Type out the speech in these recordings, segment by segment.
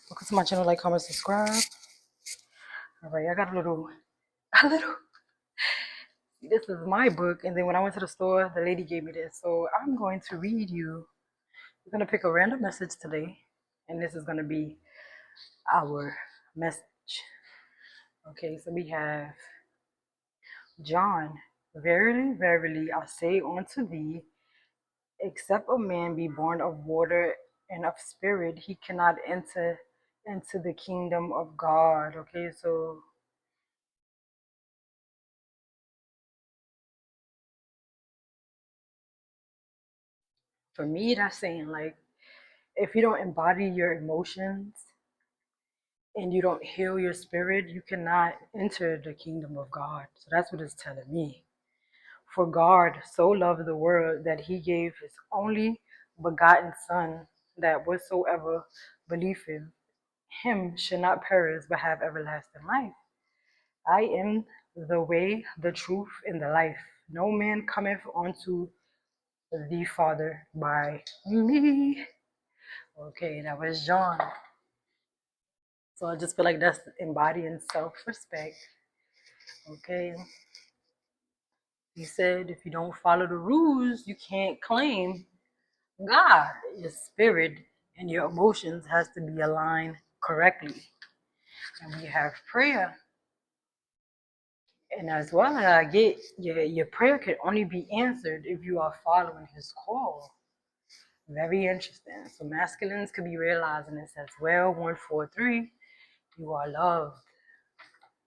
Welcome to my channel, like, comment, subscribe. All right, I got a little, this is my book. And then when I went to the store, the lady gave me this. So I'm going to read you. We're going to pick a random message today. And this is going to be our message. Okay, so we have John. Verily, verily, I say unto thee, except a man be born of water and of spirit, he cannot enter into the kingdom of God. Okay, so for me, that's saying like, if you don't embody your emotions and you don't heal your spirit, you cannot enter the kingdom of God. So that's what it's telling me. For God so loved the world that he gave his only begotten Son, that whatsoever believeth in him should not perish but have everlasting life. I am the way, the truth, and the life. No man cometh unto the Father by me. Okay, that was John. So I just feel like that's embodying self-respect. Okay. He said if you don't follow the rules, you can't claim God. Your spirit and your emotions has to be aligned correctly. And we have prayer. And as well as I get your prayer can only be answered if you are following his call. Very interesting. So masculines could be realizing this as well. 143, you are loved.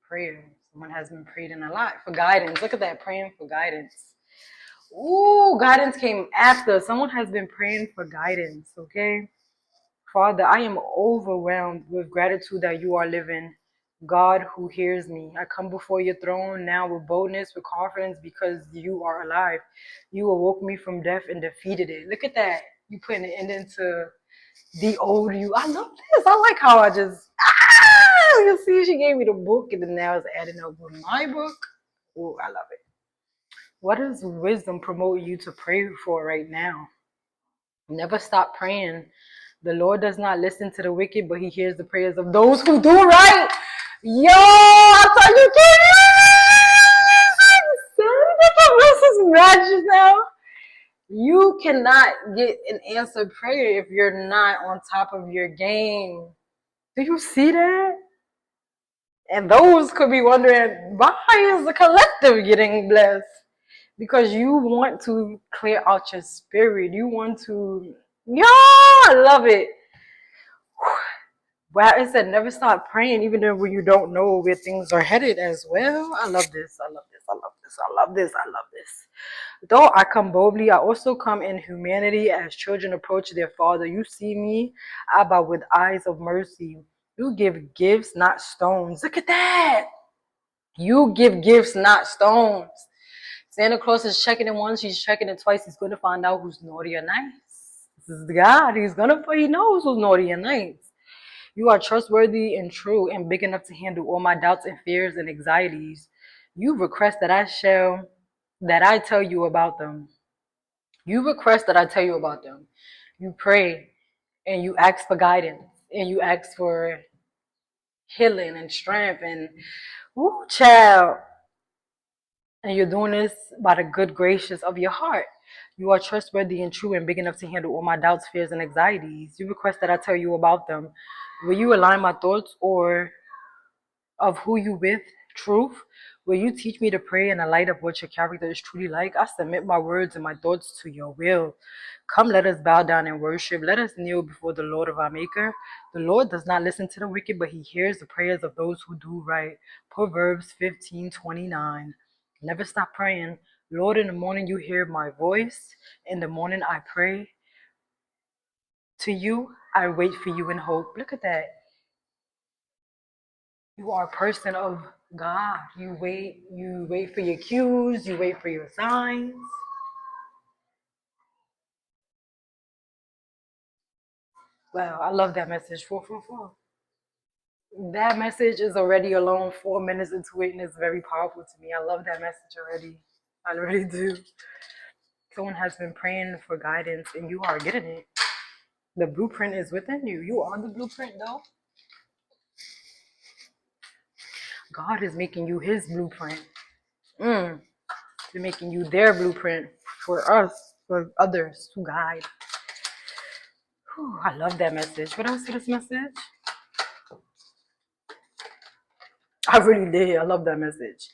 Prayer. Someone has been praying a lot for guidance. Look at that, praying for guidance. Ooh, guidance came after. Someone has been praying for guidance, okay? Father, I am overwhelmed with gratitude that you are living. God who hears me. I come before your throne now with boldness, with confidence, because you are alive. You awoke me from death and defeated it. Look at that. You putting an end into the old you. I love this. I like how I just, you see, she gave me the book and then now it's adding up with my book. Oh, I love it. What does wisdom promote you to pray for right now? Never stop praying. The Lord does not listen to the wicked, but he hears the prayers of those who do right. Yo, I thought you can't. This is now. You cannot get an answered prayer if you're not on top of your game. Do you see that? And those could be wondering, why is the collective getting blessed? Because you want to clear out your spirit. You want to, yeah, I love it. Wow, it said never stop praying, even when you don't know where things are headed as well. I love this. I love this. I love this. I love this. I love this. Though I come boldly, I also come in humanity as children approach their father. You see me, Abba, with eyes of mercy. You give gifts, not stones. Look at that. You give gifts, not stones. Santa Claus is checking it once, he's checking it twice. He's going to find out who's naughty or nice. This is God. He knows who's naughty and nice. You are trustworthy and true and big enough to handle all my doubts and fears and anxieties. You request that I tell you about them. You request that I tell you about them. You pray and you ask for guidance and you ask for healing and strength and woo, child. And you're doing this by the good gracious of your heart. You are trustworthy and true and big enough to handle all my doubts, fears, and anxieties. You request that I tell you about them. Will you align my thoughts or of who you with truth? Will you teach me to pray in the light of what your character is truly like? I submit my words and my thoughts to your will. Come, let us bow down and worship. Let us kneel before the Lord of our Maker. The Lord does not listen to the wicked, but he hears the prayers of those who do right. Proverbs 15:29. Never stop praying. Lord, in the morning you hear my voice. In the morning I pray. To you, I wait for you in hope. Look at that. You are a person of God. You wait for your cues, you wait for your signs. Wow, I love that message. 444. That message is already alone 4 minutes into it, and it's very powerful to me. I love that message already. I really do. Someone has been praying for guidance, and you are getting it. The blueprint is within you. You are the blueprint, though. God is making you his blueprint. They're making you their blueprint for us, for others to guide. Whew, I love that message. What else is this message? I really did. I love that message.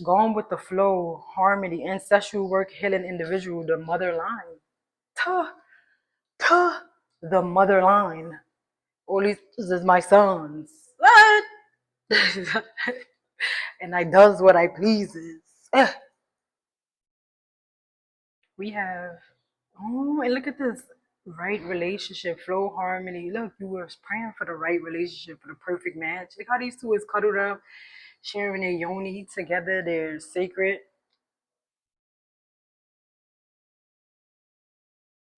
Going with the flow, harmony, ancestral work, healing individual, the mother line. Tuh, tuh, the mother line. All these is my sons. What? And I does what I pleases. We have, oh, and look at this. Right relationship, flow, harmony. Look, you were praying for the right relationship, for the perfect match. Look how these two is cuddled up, sharing their yoni together. They're sacred.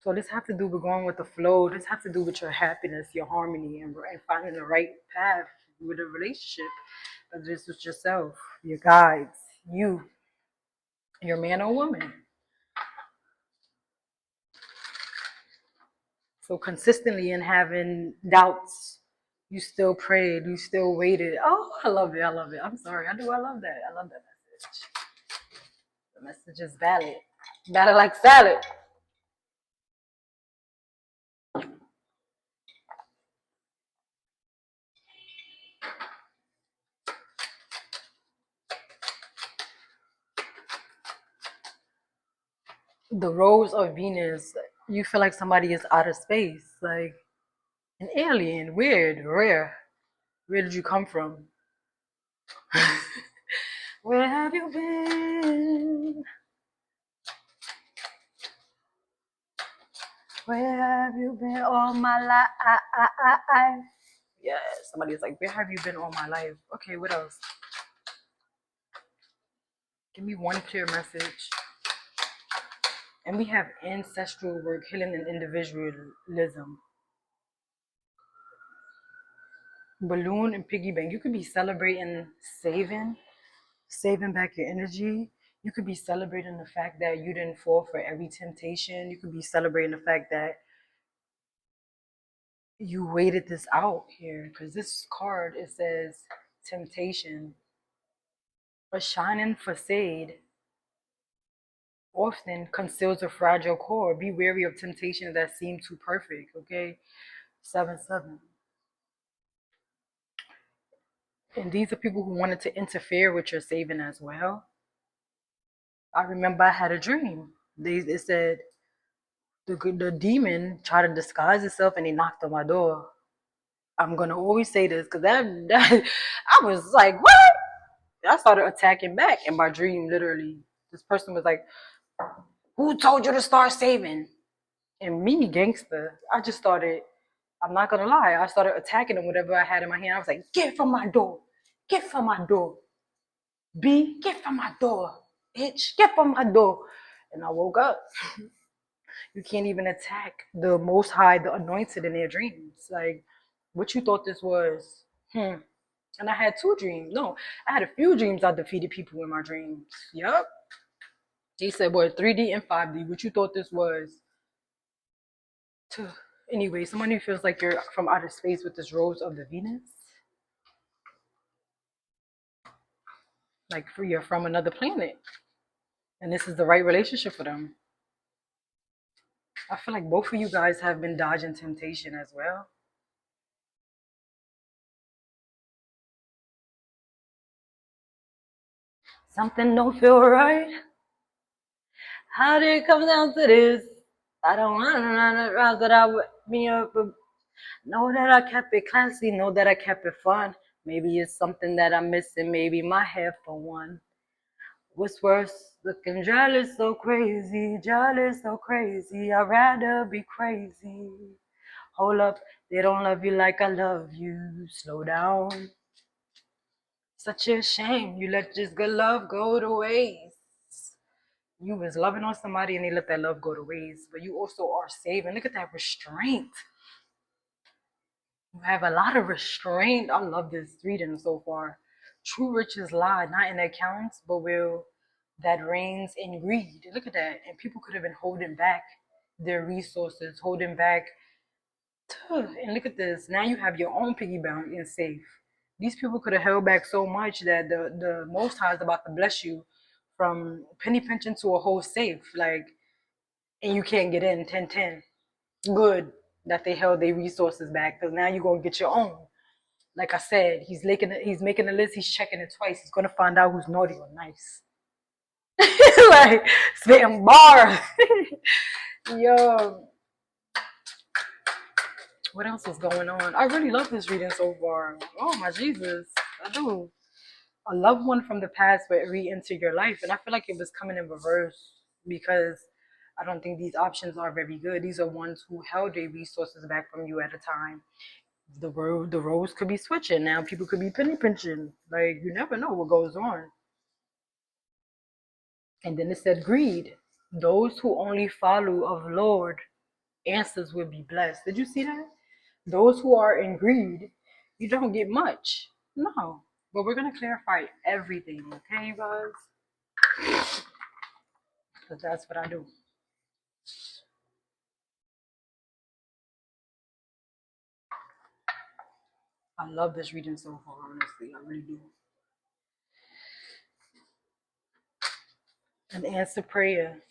So this have to do with going with the flow. This have to do with your happiness, your harmony, and finding the right path with a relationship. Whether it's with yourself, your guides, you, your man or woman. So consistently in having doubts, you still prayed, you still waited. Oh, I love it. I love it. I'm sorry. I do. I love that. I love that message. The message is valid. Valid like salad. The rose of Venus, you feel like somebody is out of space, like an alien, weird, rare. Where did you come from? Where have you been? Where have you been all my life? Yeah, somebody's like, where have you been all my life? Okay, what else? Give me one clear message. And we have ancestral work, healing and individualism. Balloon and piggy bank. You could be celebrating saving back your energy. You could be celebrating the fact that you didn't fall for every temptation. You could be celebrating the fact that you waited this out here. Because this card, it says temptation. A shining facade often conceals a fragile core. Be wary of temptations that seem too perfect, okay? 7-7. And these are people who wanted to interfere with your saving as well. I remember I had a dream. It said the demon tried to disguise itself and he knocked on my door. I'm gonna always say this because that I was like, what? I started attacking back in my dream. Literally, this person was like, "Who told you to start saving?" And me, gangster, I just started. I'm not gonna lie. I started attacking them. Whatever I had in my hand, I was like, "Get from my door! Get from my door! B, get from my door! Bitch, get from my door!" And I woke up. You can't even attack the Most High, the Anointed in their dreams. Like, what you thought this was? And I had 2 dreams. No, I had a few dreams. I defeated people in my dreams. Yup. He said, "Boy, 3D and 5D. What you thought this was?" Anyway, someone who feels like you're from outer space with this rose of the Venus, like you're from another planet, and this is the right relationship for them. I feel like both of you guys have been dodging temptation as well. Something don't feel right. How did it come down to this? I don't want to run around that I would be up. Know that I kept it classy. Know that I kept it fun. Maybe it's something that I'm missing. Maybe my hair for one. What's worse? Looking jealous, so crazy. Jealous, so crazy. I'd rather be crazy. Hold up, they don't love you like I love you. Slow down. Such a shame you let this good love go to waste. You was loving on somebody and they let that love go to waste, but you also are saving. Look at that restraint. You have a lot of restraint. I love this reading so far. True riches lie not in accounts, but will that reigns in greed. Look at that. And people could have been holding back their resources, holding back. And look at this. Now you have your own piggy bank and safe. These people could have held back so much that the Most High is about to bless you from penny pinching to a whole safe, like, and you can't get in 10-10. Good that they held their resources back, because now you're gonna get your own. Like I said, he's making a list. He's checking it twice. He's gonna find out who's naughty or nice. Like spitting bars. Yo, what else is going on? I really love this reading so far. Oh my Jesus, I do. A loved one from the past would re-enter your life, and I feel like it was coming in reverse because I don't think these options are very good. These are ones who held their resources back from you at a time. The roles could be switching now. People could be penny pinching. Like you never know what goes on. And then it said greed. Those who only follow of Lord answers will be blessed. Did you see that? Those who are in greed, you don't get much. No. But we're gonna clarify everything, okay, you guys? Because that's what I do. I love this reading so far, honestly. I really do. An answer prayer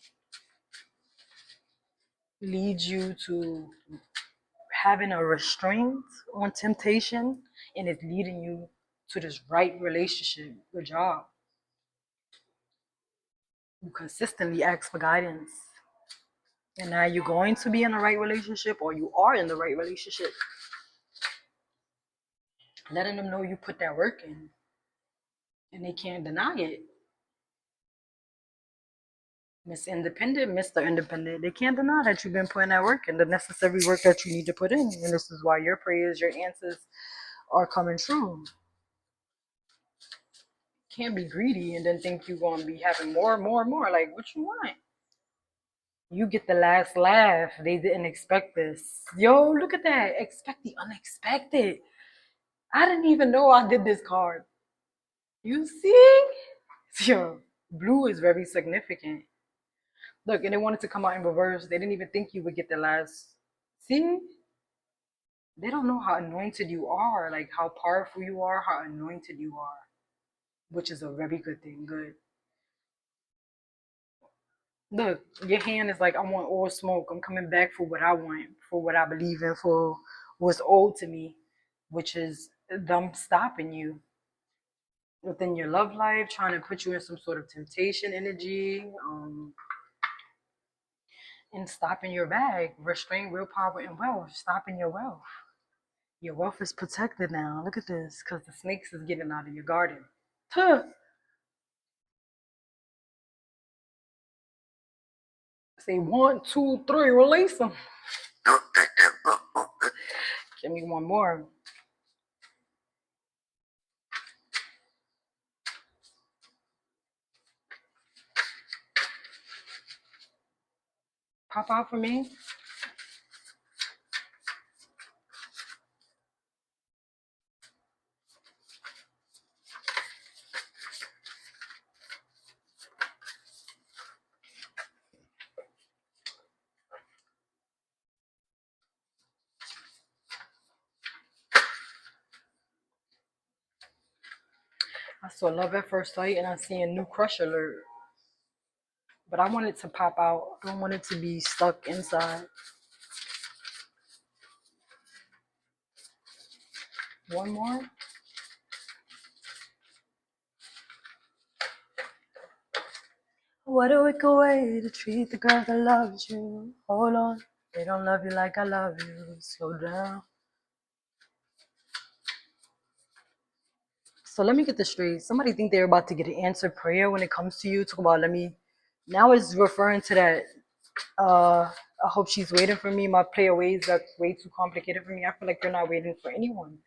leads you to having a restraint on temptation, and it's leading you to this right relationship. Good job. You consistently ask for guidance. And now you're going to be in the right relationship, or you are in the right relationship. Letting them know you put that work in, and they can't deny it. Miss Independent, Mr. Independent, they can't deny that you've been putting that work in, the necessary work that you need to put in. And this is why your prayers, your answers are coming true. Can't be greedy and then think you're going to be having more and more and more. Like, what you want? You get the last laugh. They didn't expect this. Yo, look at that. Expect the unexpected. I didn't even know I did this card. You see? Yo, blue is very significant. Look, and they wanted to come out in reverse. They didn't even think you would get the last. See? They don't know how anointed you are, like how powerful you are, how anointed you are, which is a very good thing. Good. Look, your hand is like, I want all smoke. I'm coming back for what I want, for what I believe in, for what's owed to me, which is them stopping you within your love life, trying to put you in some sort of temptation energy, and stopping your bag, restrain willpower and wealth, stopping your wealth. Your wealth is protected now. Look at this, because the snakes is getting out of your garden. Huh. Say 1, 2, 3, release them. Give me one more. Pop out for me. I saw Love at First Sight and I see a new crush alert. But I want it to pop out. I don't want it to be stuck inside. One more. What a wicked way to treat the girl that loves you. Hold on. They don't love you like I love you. Slow down. So let me get this straight. Somebody think they're about to get an answered prayer when it comes to you. Talk about now it's referring to that I hope she's waiting for me. My player ways that's way too complicated for me. I feel like you're not waiting for anyone.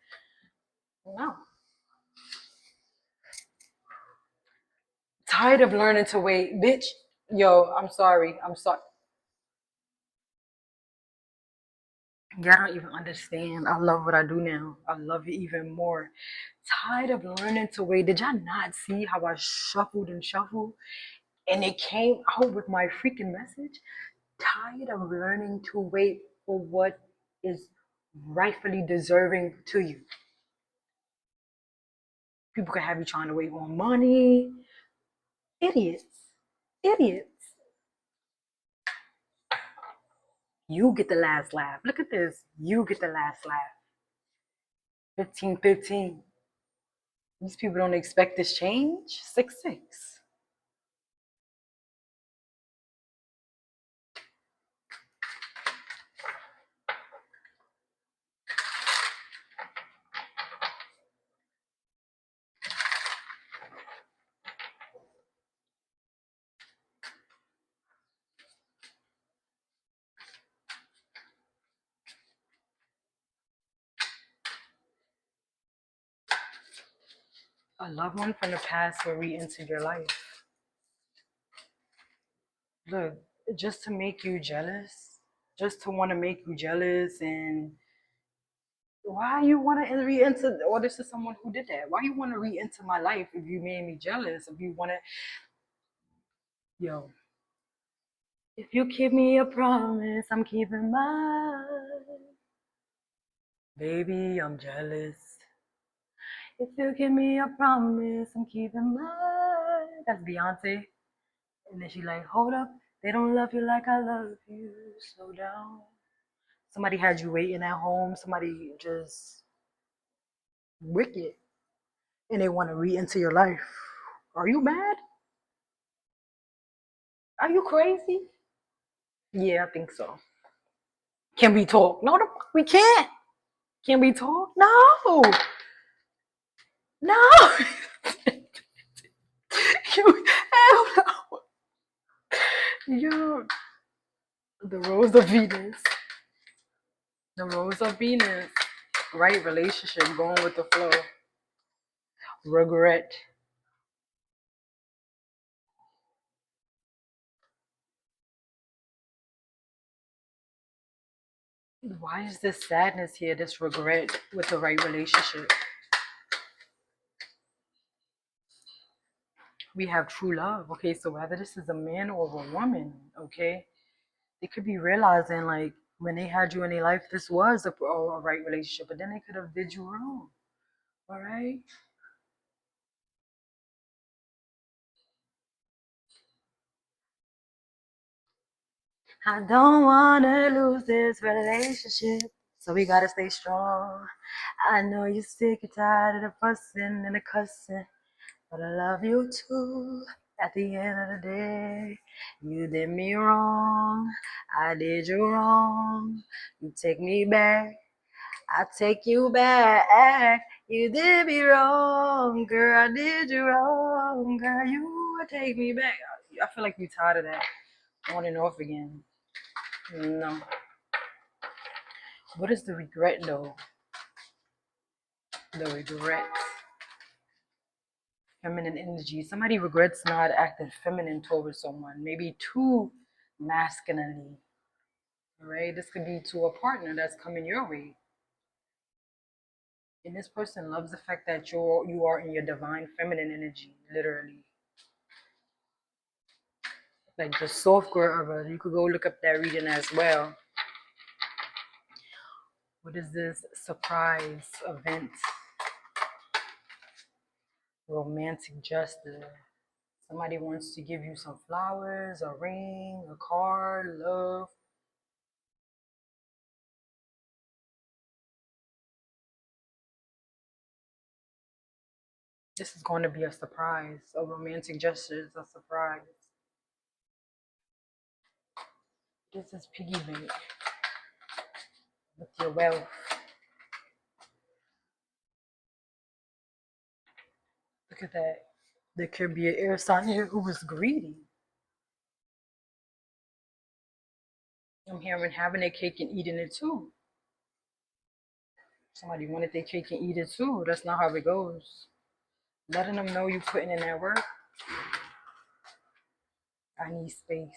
No. Tired of learning to wait, bitch. Yo, I'm sorry. I'm sorry. Y'all don't even understand. I love what I do now. I love it even more. Tired of learning to wait. Did y'all not see how I shuffled and shuffled? And it came out with my freaking message? Tired of learning to wait for what is rightfully deserving to you. People can have you trying to wait on money. Idiots. Idiots. You get the last laugh. Look at this. You get the last laugh. 15-15. These people don't expect this change. 6-6. A loved one from the past will re-enter your life. Look, just to make you jealous, just to want to make you jealous, and why you want to re-enter, or this is someone who did that. Why you want to re-enter my life if you made me jealous? If you want to, yo, if you keep me a promise, I'm keeping mine. Baby, I'm jealous. If you give me a promise, I'm keeping mine. That's Beyonce. And then she like, hold up, they don't love you like I love you. Slow down. Somebody had you waiting at home. Somebody just wicked, and they want to re-enter your life. Are you mad? Are you crazy? Yeah, I think so. Can we talk? No, we can't. Can we talk? No. No. Hell no. You, the Rose of Venus. The Rose of Venus. Right relationship, going with the flow. Regret. Why is this sadness here, this regret with the right relationship? We have true love. Okay, so whether this is a man or a woman, okay, they could be realizing like when they had you in their life, this was a right relationship, but then they could have did you wrong. All right. I don't wanna lose this relationship, so we gotta stay strong. I know you're sick and tired of the fussing and the cussing, but I love you too. At the end of the day, you did me wrong. I did you wrong. You take me back. I take you back. You did me wrong, girl. I did you wrong, girl. You take me back. I feel like we tired of that on and off again. No. What is the regret though? The regret. Feminine energy. Somebody regrets not acting feminine towards someone, maybe too masculinely. Right? This could be to a partner that's coming your way. And this person loves the fact that you are in your divine feminine energy, literally. Like the soft girl of her. You could go look up that reading as well. What is this surprise event? Romantic justice. Somebody wants to give you some flowers, a ring, a card, love. This is going to be a surprise. A romantic gesture is a surprise. This is piggy bank with your wealth. Look at that. There could be an air sign here who was greedy. I'm hearing having their cake and eating it too. Somebody wanted their cake and eat it too. That's not how it goes. Letting them know you putting in that work. I need space.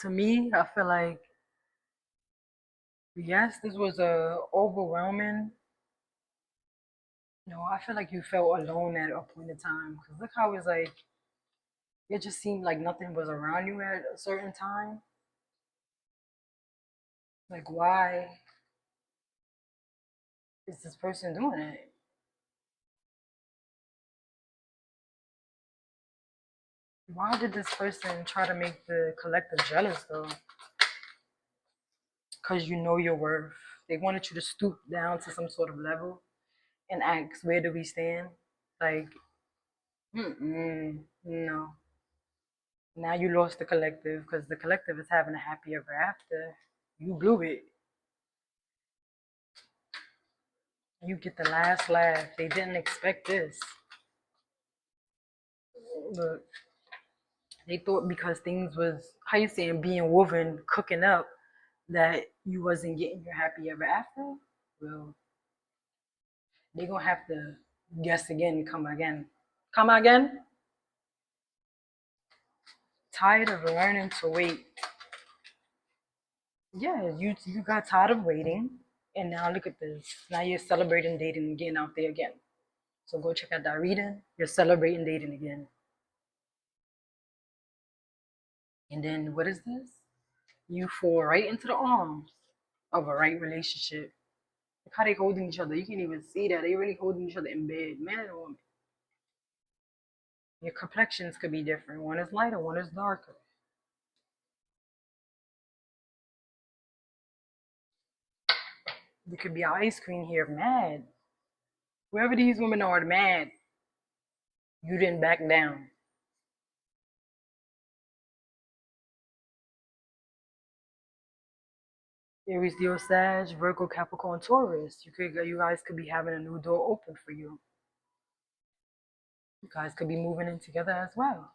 To me, I feel like yes, this was a overwhelming. No, I feel like you felt alone at a point in time. Cause look how it's like it just seemed like nothing was around you at a certain time. Like why? is this person doing it? Why did this person try to make the collective jealous though? Because you know your worth. They wanted you to stoop down to some sort of level and ask, where do we stand? Like, no. Now you lost the collective because the collective is having a happy ever after. You blew it. You get the last laugh. They didn't expect this. Look, they thought because things was, how you saying, being woven, cooking up, that you wasn't getting your happy ever after. Well, they gonna have to guess again, come again. Come again? Tired of learning to wait. Yeah, you got tired of waiting, and now look at this. Now you're celebrating dating and getting out there again. So go check out that reading. You're celebrating dating again. And then what is this? You fall right into the arms of a right relationship. Look how they holding each other. You can't even see that. They really holding each other in bed, man and woman. Your complexions could be different. One is lighter, one is darker. You could be an ice queen here, mad. Whoever these women are mad, you didn't back down. Aries, Leo, Sag, Virgo, Capricorn, Taurus. You guys could be having a new door open for you. You guys could be moving in together as well.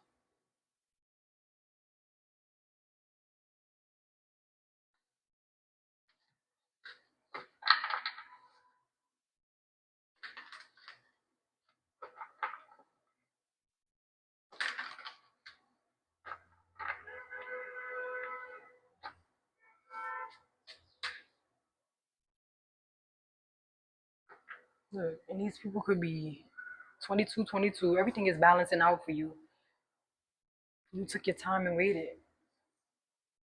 Look, and these people could be 22, 22. Everything is balancing out for you. You took your time and waited.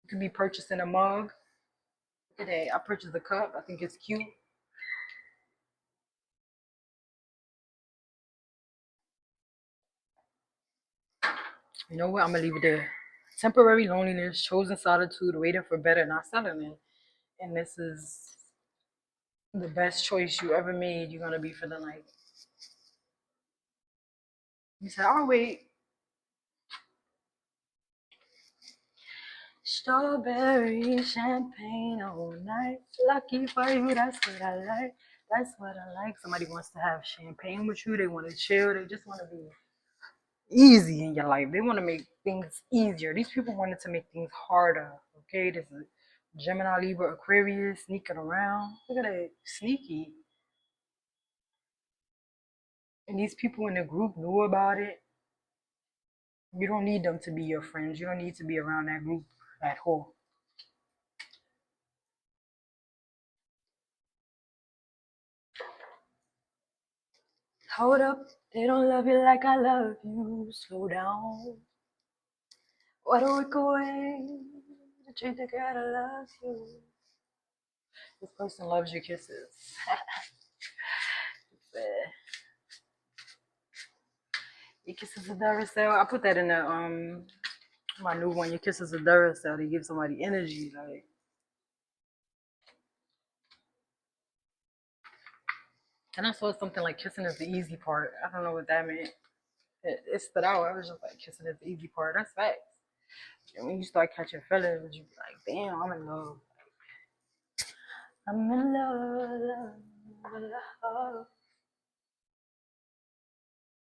You could be purchasing a mug. Look at that. I purchased a cup. I think it's cute. You know what? I'm gonna leave it there. Temporary loneliness, chosen solitude, waiting for better, not settling. And this is the best choice you ever made. You're gonna be for the night. You said, "I'll wait." Strawberry champagne all night. Lucky for you, that's what I like. That's what I like. Somebody wants to have champagne with you. They want to chill. They just want to be easy in your life. They want to make things easier. These people wanted to make things harder. Okay, this is Gemini, Libra, Aquarius sneaking around. Look at that, sneaky. And these people in the group knew about it. You don't need them to be your friends. You don't need to be around that group at all. Hold up, they don't love you like I love you. Slow down. What a wicked way to treat the girl that loves you. This person loves your kisses. Your kisses are Duracell. I put that in the my new one. Your kisses are Duracell. They give somebody energy. Like, and I saw something like kissing is the easy part. I don't know what that meant. It stood out. I was just like, kissing is the easy part. That's facts. And when you start catching feelings, you be like, damn, I'm in love. I'm in love, love, love.